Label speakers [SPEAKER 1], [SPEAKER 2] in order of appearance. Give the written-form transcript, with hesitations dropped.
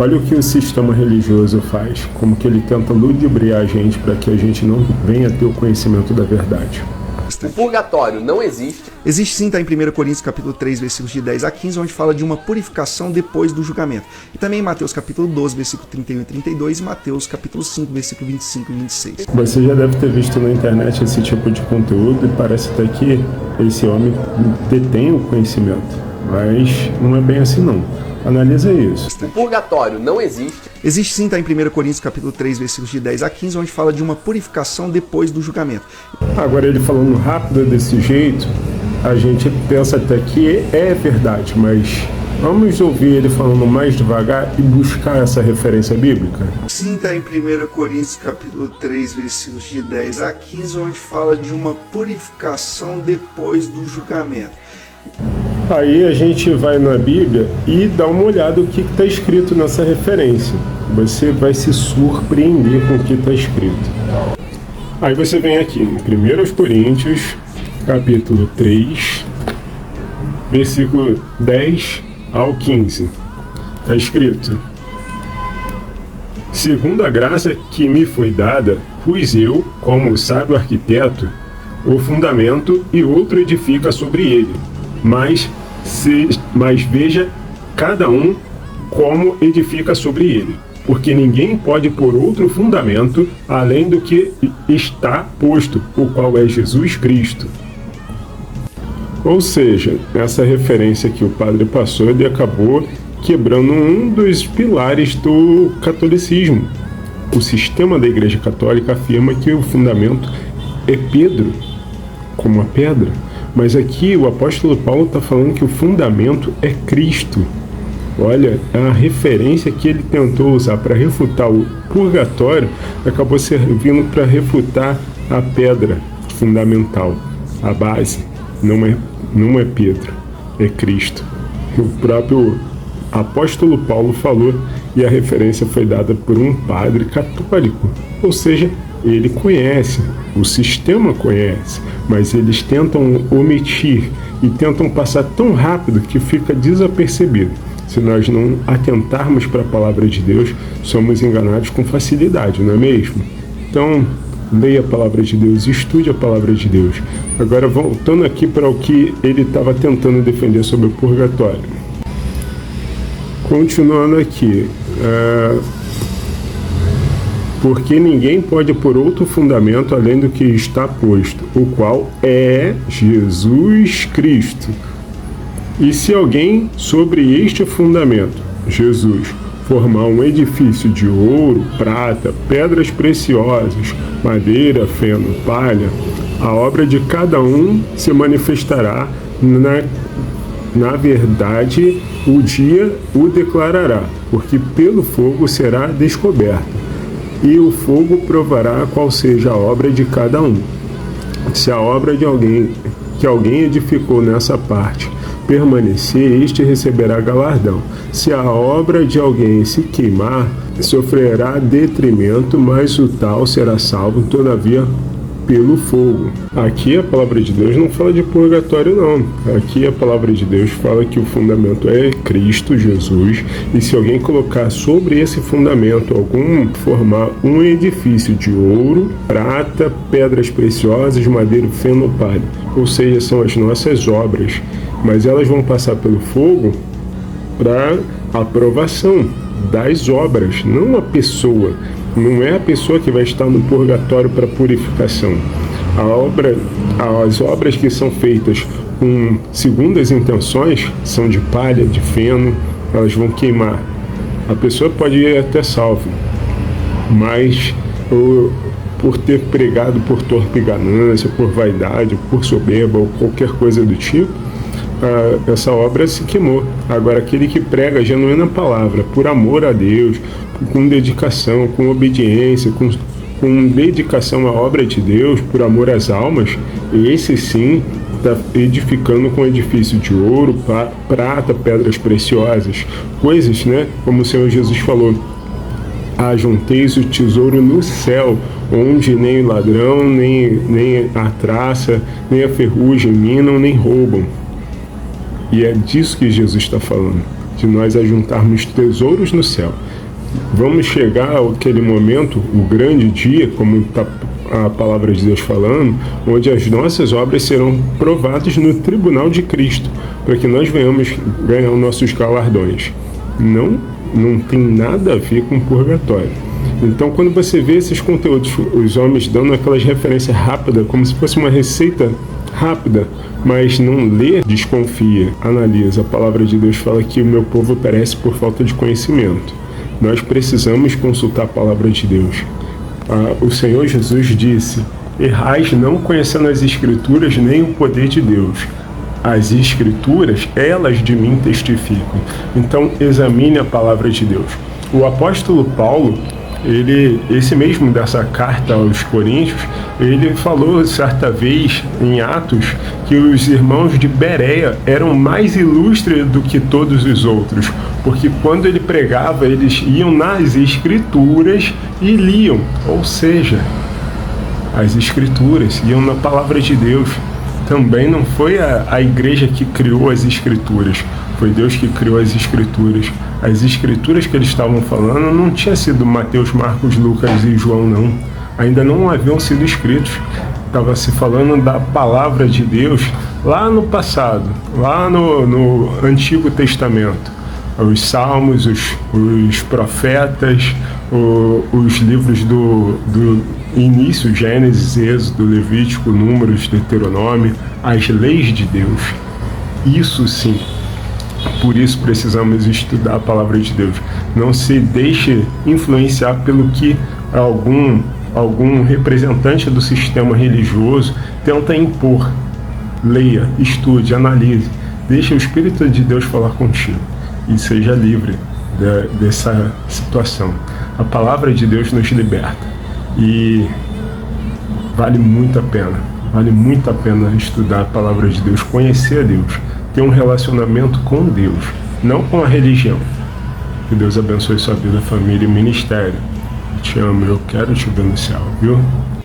[SPEAKER 1] Olha o que o sistema religioso faz, como que ele tenta ludibriar a gente para que a gente não venha ter o conhecimento da verdade.
[SPEAKER 2] O purgatório não existe.
[SPEAKER 3] Existe sim, está em 1 Coríntios capítulo 3, versículos de 10 a 15, onde fala de uma purificação depois do julgamento. E também em Mateus capítulo 12, versículo 31 e 32, e Mateus capítulo 5, versículo 25 e 26.
[SPEAKER 1] Você já deve ter visto na internet esse tipo de conteúdo e parece até que esse homem detém o conhecimento, mas não é bem assim não. Analisa isso.
[SPEAKER 2] O purgatório não existe.
[SPEAKER 3] Existe sim, está em 1 Coríntios capítulo 3, versículos de 10 a 15, onde fala de uma purificação depois do julgamento.
[SPEAKER 1] Agora ele falando rápido desse jeito, a gente pensa até que é verdade, mas vamos ouvir ele falando mais devagar e buscar essa referência bíblica?
[SPEAKER 3] Sim, está em 1 Coríntios capítulo 3, versículos de 10 a 15, onde fala de uma purificação depois do julgamento.
[SPEAKER 1] Aí a gente vai na Bíblia e dá uma olhada no que está escrito nessa referência. Você vai se surpreender com o que está escrito. Aí você vem aqui em 1 Coríntios, capítulo 3, versículo 10 ao 15. Está escrito: segundo a graça que me foi dada, pus eu, como sábio arquiteto, o fundamento e outro edifica sobre ele. Mas veja cada um como edifica sobre ele, porque ninguém pode pôr outro fundamento além do que está posto, o qual é Jesus Cristo. Ou seja, essa referência que o padre passou, ele acabou quebrando um dos pilares do catolicismo. O sistema da Igreja Católica afirma que o fundamento é Pedro, como a pedra. Mas aqui o apóstolo Paulo está falando que o fundamento é Cristo. Olha, a referência que ele tentou usar para refutar o purgatório acabou servindo para refutar a pedra fundamental, a base. Não é Pedro, é Cristo. O próprio apóstolo Paulo falou e a referência foi dada por um padre católico. Ou seja, ele conhece, o sistema conhece, mas eles tentam omitir e tentam passar tão rápido que fica desapercebido. Se nós não atentarmos para a palavra de Deus, somos enganados com facilidade, não é mesmo? Então, leia a palavra de Deus, estude a palavra de Deus. Agora, voltando aqui para o que ele estava tentando defender sobre o purgatório. Continuando aqui, porque ninguém pode pôr outro fundamento além do que está posto, o qual é Jesus Cristo. E se alguém sobre este fundamento, Jesus, formar um edifício de ouro, prata, pedras preciosas, madeira, feno, palha, a obra de cada um se manifestará na verdade, o dia o declarará, porque pelo fogo será descoberto. E o fogo provará qual seja a obra de cada um. Se a obra de alguém que alguém edificou nessa parte permanecer, este receberá galardão. Se a obra de alguém se queimar, sofrerá detrimento, mas o tal será salvo, todavia, pelo fogo. Aqui a palavra de Deus não fala de purgatório não. Aqui a palavra de Deus fala que o fundamento é Cristo Jesus, e se alguém colocar sobre esse fundamento formar um edifício de ouro, prata, pedras preciosas, madeira, feno, palha, ou seja, são as nossas obras, mas elas vão passar pelo fogo para aprovação das obras, não a pessoa. Não é a pessoa que vai estar no purgatório para purificação. As obras que são feitas com segundas intenções são de palha, de feno, elas vão queimar. A pessoa pode ir até salvo, mas por ter pregado por torpe ganância, por vaidade, por soberba ou qualquer coisa do tipo, essa obra se queimou. Agora, aquele que prega a genuína palavra, por amor a Deus, com dedicação, com obediência, com dedicação à obra de Deus, por amor às almas, esse sim está edificando com edifício de ouro, prata, pedras preciosas, coisas, né? Como o Senhor Jesus falou: ajunteis o tesouro no céu, onde nem o ladrão, nem a traça, nem a ferrugem minam, nem roubam. E é disso que Jesus está falando. de nós ajuntarmos tesouros no céu. Vamos chegar àquele momento, o grande dia, como está a palavra de Deus falando, onde as nossas obras serão provadas no tribunal de Cristo, para que nós venhamos ganhar os nossos galardões. Não tem nada a ver com purgatório. Então, quando você vê esses conteúdos, os homens dando aquelas referências rápidas, como se fosse uma receita rápida, mas não lê, desconfia, analisa. A palavra de Deus fala que o meu povo perece por falta de conhecimento. Nós precisamos consultar a palavra de Deus. O Senhor Jesus disse: errais não conhecendo as Escrituras nem o poder de Deus. As Escrituras, elas de mim testificam. Então, examine a palavra de Deus. O apóstolo Paulo, esse mesmo dessa carta aos Coríntios, ele falou certa vez em Atos que os irmãos de Bereia eram mais ilustres do que todos os outros, porque quando ele pregava, eles iam nas Escrituras e liam, ou seja, as Escrituras, iam na palavra de Deus. Também não foi a igreja que criou as Escrituras, foi Deus que criou as Escrituras. As Escrituras que eles estavam falando não tinha sido Mateus, Marcos, Lucas e João, não. Ainda não haviam sido escritos. Estava se falando da palavra de Deus lá no passado, lá no Antigo Testamento. Os Salmos, os profetas, os livros do início, Gênesis, Êxodo, Levítico, Números, Deuteronômio, as leis de Deus. Isso sim. Por isso precisamos estudar a palavra de Deus. Não se deixe influenciar pelo que algum representante do sistema religioso tenta impor. Leia, estude, analise. Deixe o Espírito de Deus falar contigo e seja livre dessa situação. A palavra de Deus nos liberta e vale muito a pena estudar a palavra de Deus, conhecer a Deus, ter um relacionamento com Deus, não com a religião. Que Deus abençoe sua vida, família e ministério. Te amo, eu quero te ver no céu, viu?